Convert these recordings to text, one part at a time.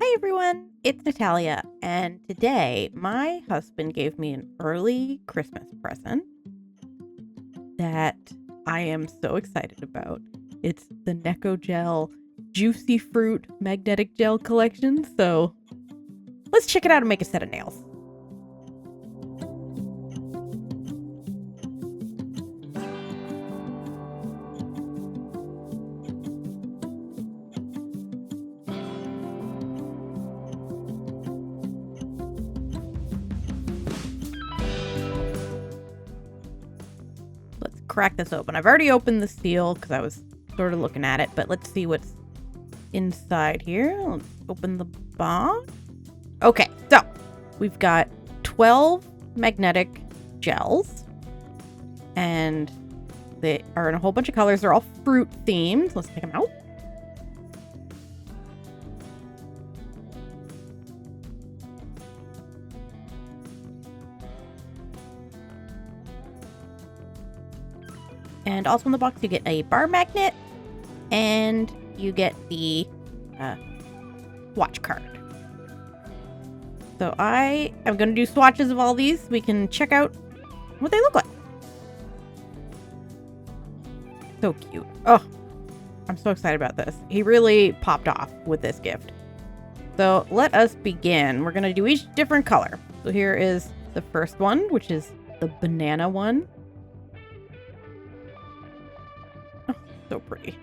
Hi everyone, it's Natalia, and today my husband gave me an early Christmas present that I am so excited about. It's the Neko Gel Juicy Fruit Magnetic Gel Collection, so let's check it out and make a set of nails. Let's crack this open. I've already opened the seal because I was sort of looking at it, but let's see what's inside here. Let's open the box. Okay, so we've got 12 magnetic gels, and they are in a whole bunch of colors. They're all fruit themed. Let's take them out. And also in the box, you get a bar magnet, and you get the swatch card. So I am going to do swatches of all these. We can check out what they look like. So cute. Oh, I'm so excited about this. He really popped off with this gift. So let us begin. We're going to do each different color. So here is the first one, which is the banana one. So pretty.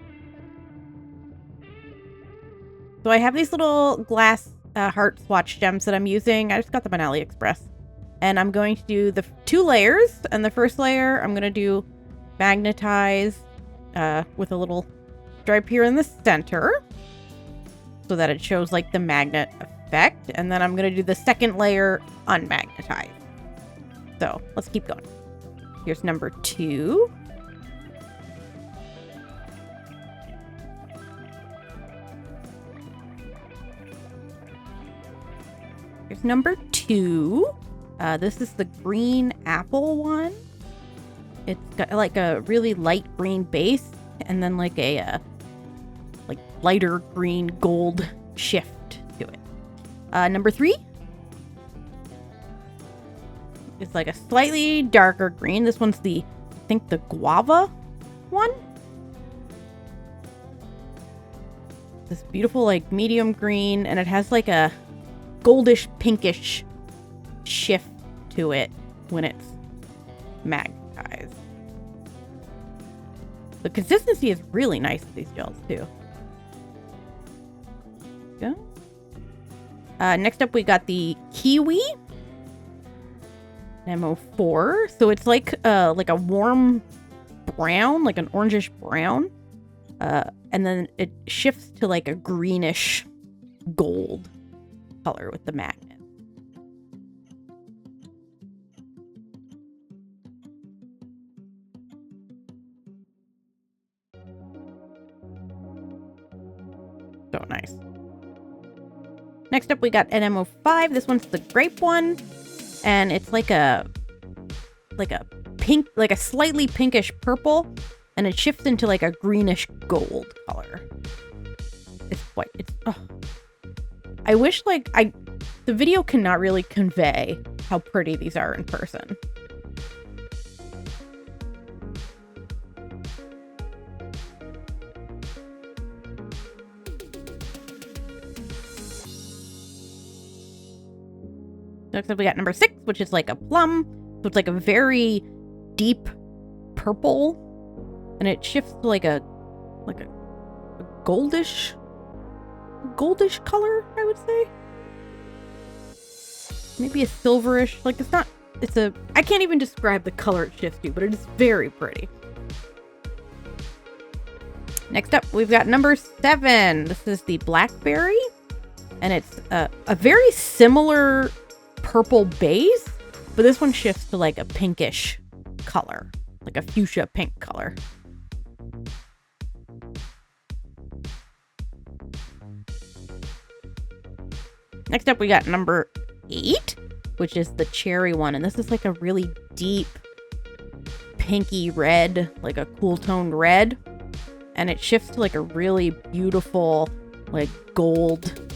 So I have these little glass heart swatch gems that I'm using. I just got them on AliExpress. And I'm going to do the 2 layers. And the first layer, I'm going to do magnetize with a little stripe here in the center, so that it shows like the magnet effect. And then I'm going to do the second layer unmagnetize. So let's keep going. Here's number 2. Here's number 2. This is the green apple one. It's got like a really light green base, and then like a like lighter green gold shift to it. Number 3 is like a slightly darker green. This one's I think the guava one. This beautiful like medium green, and it has like a goldish pinkish shift to it when it's magnetized. The consistency is really nice with these gels too. Yeah. Next up we got the kiwi MO4. So it's like a warm brown, like an orangish brown, and then it shifts to like a greenish gold color with the magnet. So nice. Next up we got NMO5. This one's the grape one, and it's like a pink, like a slightly pinkish purple, and it shifts into like a greenish gold color. It's white. I wish the video cannot really convey how pretty these are in person. Next up we got number 6, which is like a plum. So it's like a very deep purple, and it shifts to like a goldish color, I would say. Maybe a silverish, I can't even describe the color it shifts to, but it is very pretty. Next up, we've got number 7. This is the blackberry, and it's a very similar purple base, but this one shifts to like a pinkish color, like a fuchsia pink color. Next up, we got number 8, which is the cherry one. And this is like a really deep pinky red, like a cool toned red. And it shifts to like a really beautiful, like gold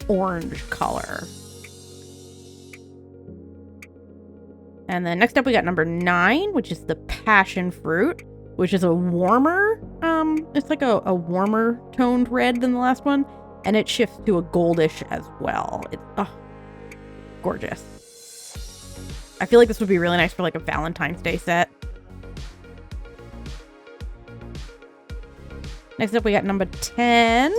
orange color. And then next up we got number 9, which is the passion fruit, which is a warmer, it's like a warmer toned red than the last one. And it shifts to a goldish as well. It's gorgeous. I feel like this would be really nice for like a Valentine's Day set. Next up we got number 10.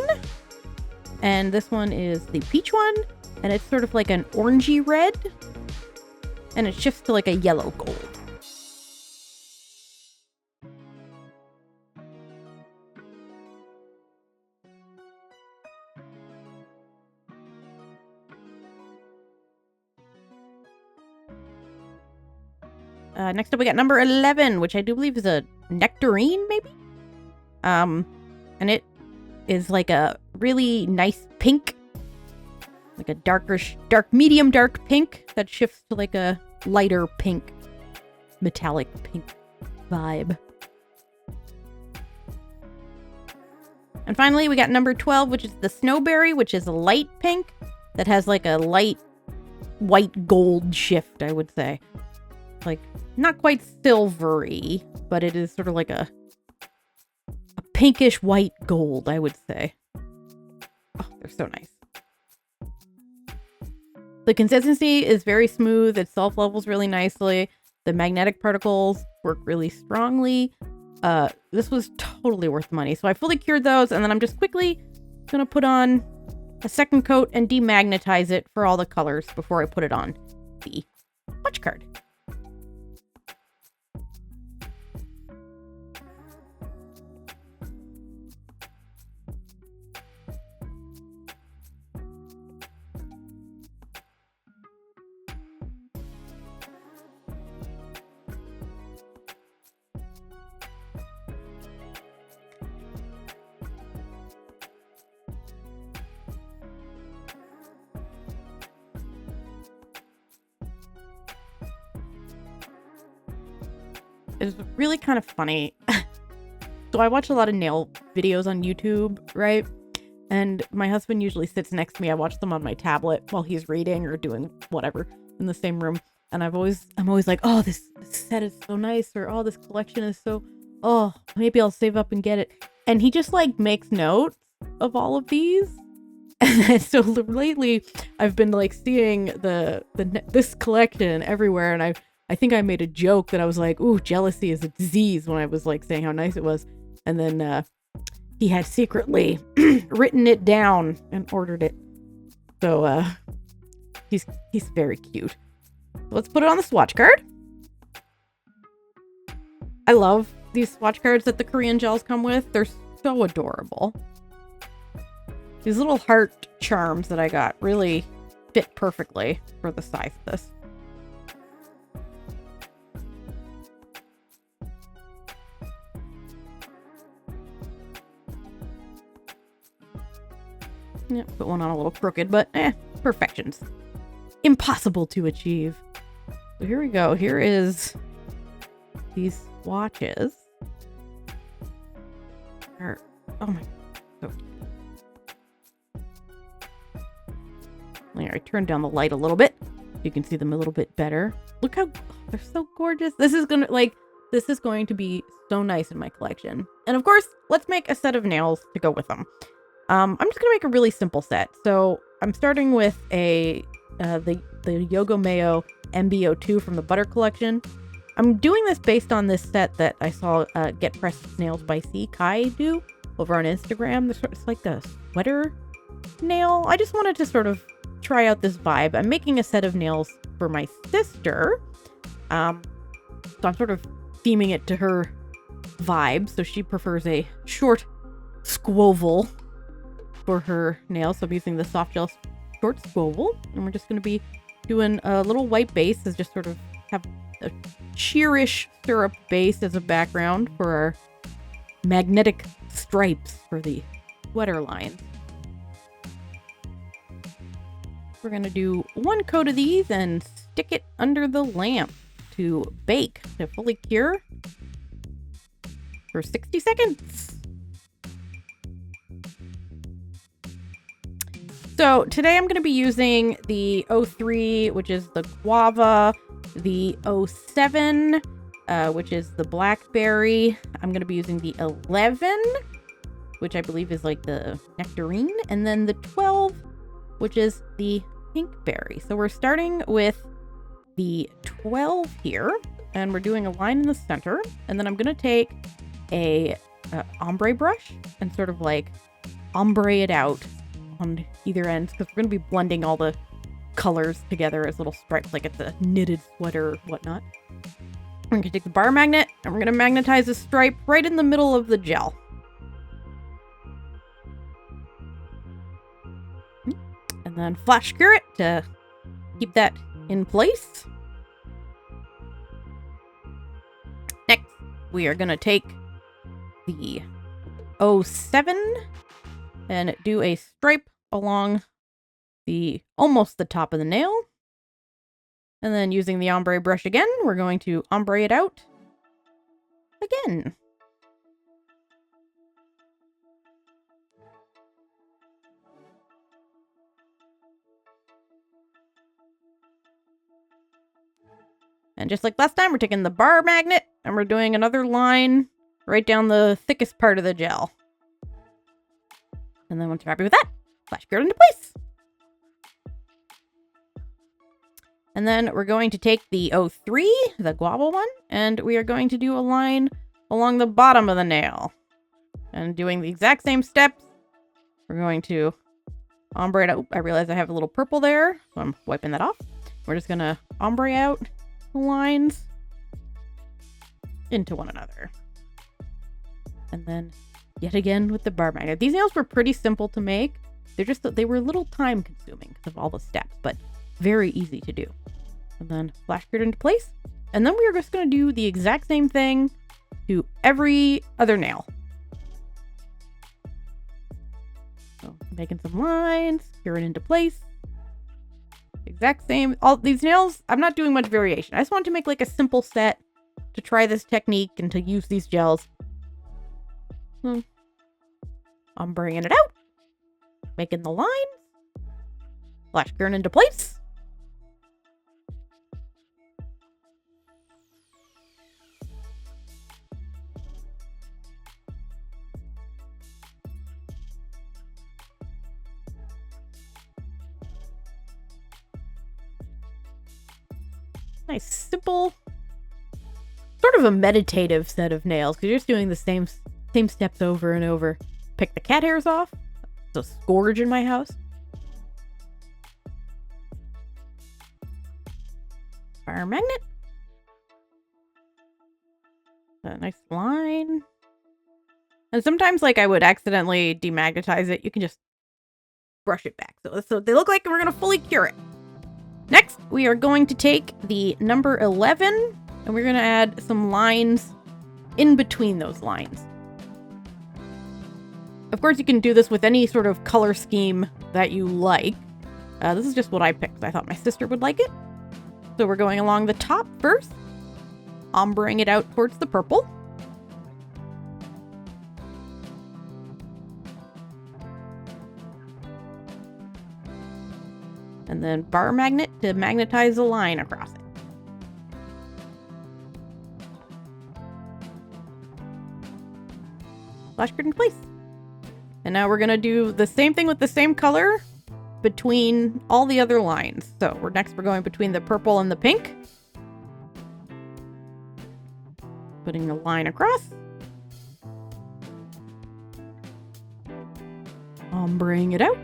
And this one is the peach one. And it's sort of like an orangey red. And it shifts to like a yellow gold. Next up we got number 11, which I do believe is a nectarine, maybe? And it is like a really nice pink. Like a medium dark pink that shifts to like a lighter pink, metallic pink vibe. And finally, we got number 12, which is the snowberry, which is a light pink that has like a light white gold shift, I would say. Like, not quite silvery, but it is sort of like a pinkish white gold, I would say. Oh, they're so nice. The consistency is very smooth. It self-levels really nicely. The magnetic particles work really strongly. This was totally worth the money. So I fully cured those, and then I'm just quickly going to put on a second coat and demagnetize it for all the colors before I put it on the swatch card. It's really kind of funny. So I watch a lot of nail videos on YouTube, right? And my husband usually sits next to me. I watch them on my tablet while he's reading or doing whatever in the same room. And I'm always like, oh, this set is so nice, or oh, this collection is so, oh, maybe I'll save up and get it. And he just like makes notes of all of these. And so lately I've been like seeing this collection everywhere, and I think I made a joke that I was like, ooh, jealousy is a disease, when I was like saying how nice it was. And then he had secretly written it down and ordered it. So he's very cute. Let's put it on the swatch card. I love these swatch cards that the Korean gels come with. They're so adorable. These little heart charms that I got really fit perfectly for the size of this. Yeah, put one on a little crooked, but perfections. Impossible to achieve. So here we go. Here is these swatches. Oh my, so I turned down the light a little bit. You can see them a little bit better. Look how they're so gorgeous. This is going to be so nice in my collection. And of course, let's make a set of nails to go with them. I'm just gonna make a really simple set. So I'm starting with the Yogo Mayo MB02 from the Butter collection. I'm doing this based on this set that I saw Get Pressed Nails by C. Kai do over on Instagram. It's like a sweater nail. I just wanted to sort of try out this vibe. I'm making a set of nails for my sister. So I'm sort of theming it to her vibe. So she prefers a short squoval for her nails. So I'm using the soft gel short squoval, and we're just going to be doing a little white base as just sort of have a sheerish syrup base as a background for our magnetic stripes for the sweater line. We're going to do one coat of these and stick it under the lamp to bake to fully cure for 60 seconds. So today I'm going to be using the 03, which is the guava, the 07, which is the blackberry. I'm going to be using the 11, which I believe is like the nectarine, and then the 12, which is the pink berry. So we're starting with the 12 here, and we're doing a line in the center, and then I'm going to take a ombre brush and sort of like ombre it out on either end, because we're going to be blending all the colors together as little stripes, like it's a knitted sweater or whatnot. We're going to take the bar magnet, and we're going to magnetize a stripe right in the middle of the gel. And then flash cure it to keep that in place. Next, we are going to take the 07 and do a stripe along almost the top of the nail. And then using the ombre brush again, we're going to ombre it out again. And just like last time, we're taking the bar magnet and we're doing another line right down the thickest part of the gel. And then once you're happy with that, flash cure it into place. And then we're going to take the 03, the guava one, and we are going to do a line along the bottom of the nail. And doing the exact same steps, we're going to ombre it out. I realize I have a little purple there, so I'm wiping that off. We're just going to ombre out the lines into one another. And then yet again with the bar magnet. These nails were pretty simple to make. They were a little time consuming because of all the steps, but very easy to do. And then flash cure it into place. And then we are just going to do the exact same thing to every other nail. So making some lines, cure it into place. Exact same. All these nails, I'm not doing much variation. I just want to make like a simple set to try this technique and to use these gels. I'm bringing it out, making the lines, flash cure it into place. Nice, simple, sort of a meditative set of nails, because you're just doing the same steps over and over. Pick the cat hairs off. It's a scourge in my house. Fire magnet. A nice line. And sometimes, like, I would accidentally demagnetize it. You can just brush it back. So they look like we're going to fully cure it. Next, we are going to take the number 11, and we're going to add some lines in between those lines. Of course, you can do this with any sort of color scheme that you like. This is just what I picked. I thought my sister would like it. So we're going along the top first, ombreing it out towards the purple. And then bar magnet to magnetize a line across it. Flash cure in place. And now we're going to do the same thing with the same color between all the other lines. So we're going between the purple and the pink. Putting the line across. Ombreing it out.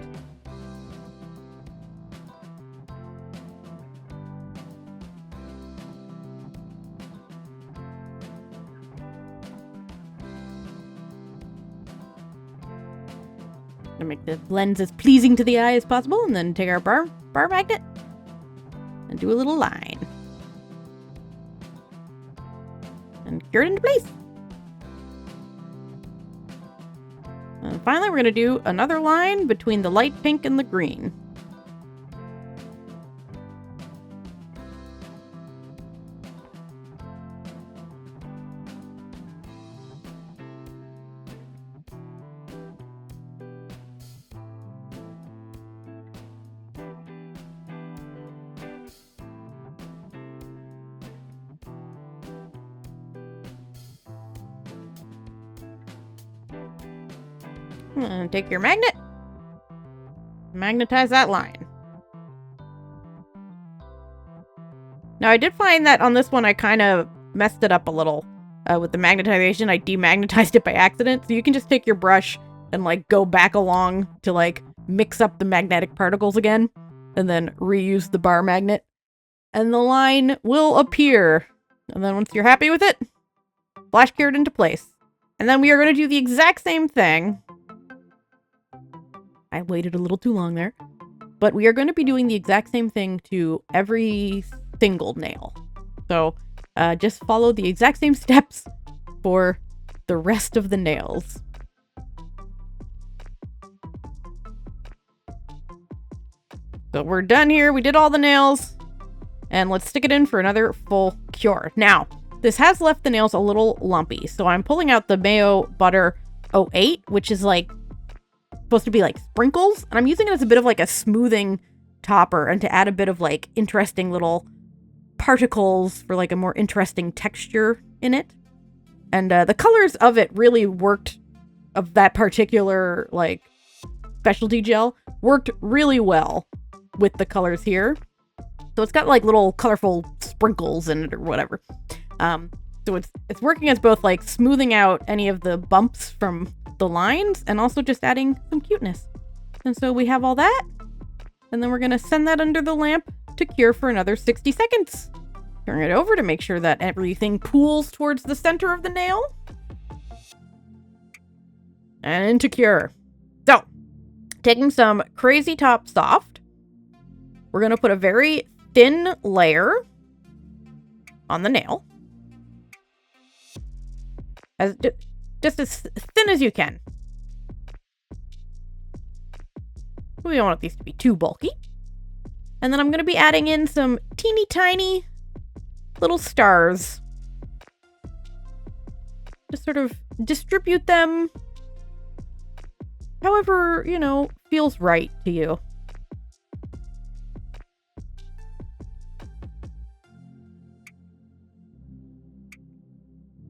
To make the lens as pleasing to the eye as possible, and then take our bar magnet and do a little line and cure it into place. And finally, we're going to do another line between the light pink and the green. And take your magnet. Magnetize that line. Now, I did find that on this one, I kind of messed it up a little with the magnetization. I demagnetized it by accident. So you can just take your brush and like go back along to like mix up the magnetic particles again and then reuse the bar magnet. And the line will appear. And then once you're happy with it, flash cure it into place. And then we are going to do the exact same thing. I waited a little too long there. But we are going to be doing the exact same thing to every single nail. So just follow the exact same steps for the rest of the nails. So we're done here. We did all the nails. And let's stick it in for another full cure. Now, this has left the nails a little lumpy. So I'm pulling out the Mayo Butter 08, which is like supposed to be like sprinkles. And I'm using it as a bit of like a smoothing topper and to add a bit of like interesting little particles for like a more interesting texture in it. And the colors of it really worked, of that particular like specialty gel, worked really well with the colors here. So it's got like little colorful sprinkles in it or whatever. So it's working as both like smoothing out any of the bumps from the lines and also just adding some cuteness. And so we have all that. And then we're going to send that under the lamp to cure for another 60 seconds. Turn it over to make sure that everything pools towards the center of the nail. And into cure. So, taking some Crazy Top Soft, we're going to put a very thin layer on the nail. Just as thin as you can. We don't want these to be too bulky. And then I'm going to be adding in some teeny tiny little stars. Just sort of distribute them however, you know, feels right to you.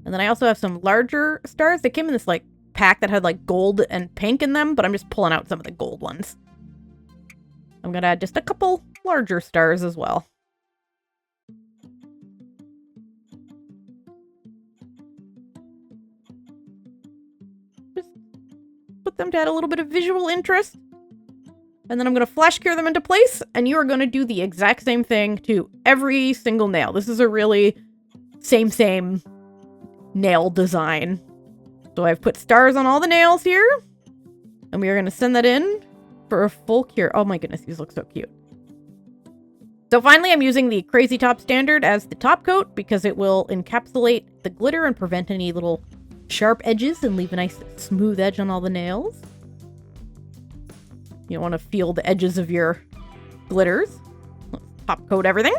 And then I also have some larger stars. They came in this like pack that had like gold and pink in them, but I'm just pulling out some of the gold ones. I'm going to add just a couple larger stars as well. Just put them to add a little bit of visual interest. And then I'm going to flash cure them into place. And you are going to do the exact same thing to every single nail. This is a really same nail design. So I've put stars on all the nails here. And we are going to send that in for a full cure. Oh my goodness, these look so cute. So finally, I'm using the Crazy Top Standard as the top coat because it will encapsulate the glitter and prevent any little sharp edges and leave a nice smooth edge on all the nails. You don't want to feel the edges of your glitters. Let's top coat everything.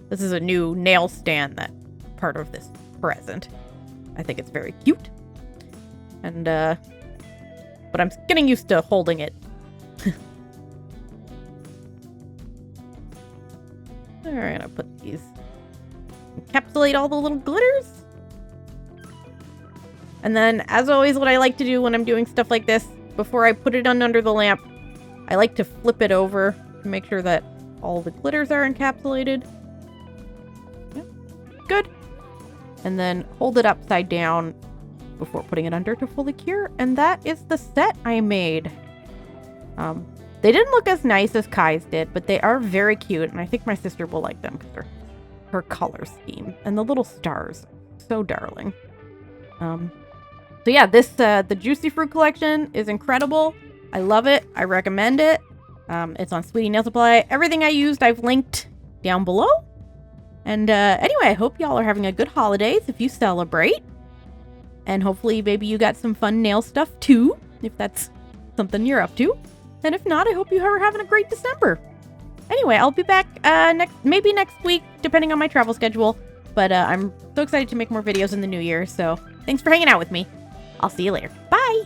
This is a new nail stand that part of this present. I think it's very cute. And, but I'm getting used to holding it. Alright, I'll put these, encapsulate all the little glitters. And then, as always, what I like to do when I'm doing stuff like this, before I put it on under the lamp, I like to flip it over to make sure that all the glitters are encapsulated. Yep. Good. And then hold it upside down before putting it under to fully cure. And that is the set I made. They didn't look as nice as Kai's did, but they are very cute. And I think my sister will like them because they're her color scheme. And the little stars. So darling. So yeah, this, the Juicy Fruit collection is incredible. I love it. I recommend it. It's on Sweetie Nail Supply. Everything I used, I've linked down below. And anyway, I hope y'all are having a good holidays if you celebrate. And hopefully, maybe you got some fun nail stuff too, if that's something you're up to. And if not, I hope you are having a great December. Anyway, I'll be back maybe next week, depending on my travel schedule. But I'm so excited to make more videos in the new year, so thanks for hanging out with me. I'll see you later. Bye!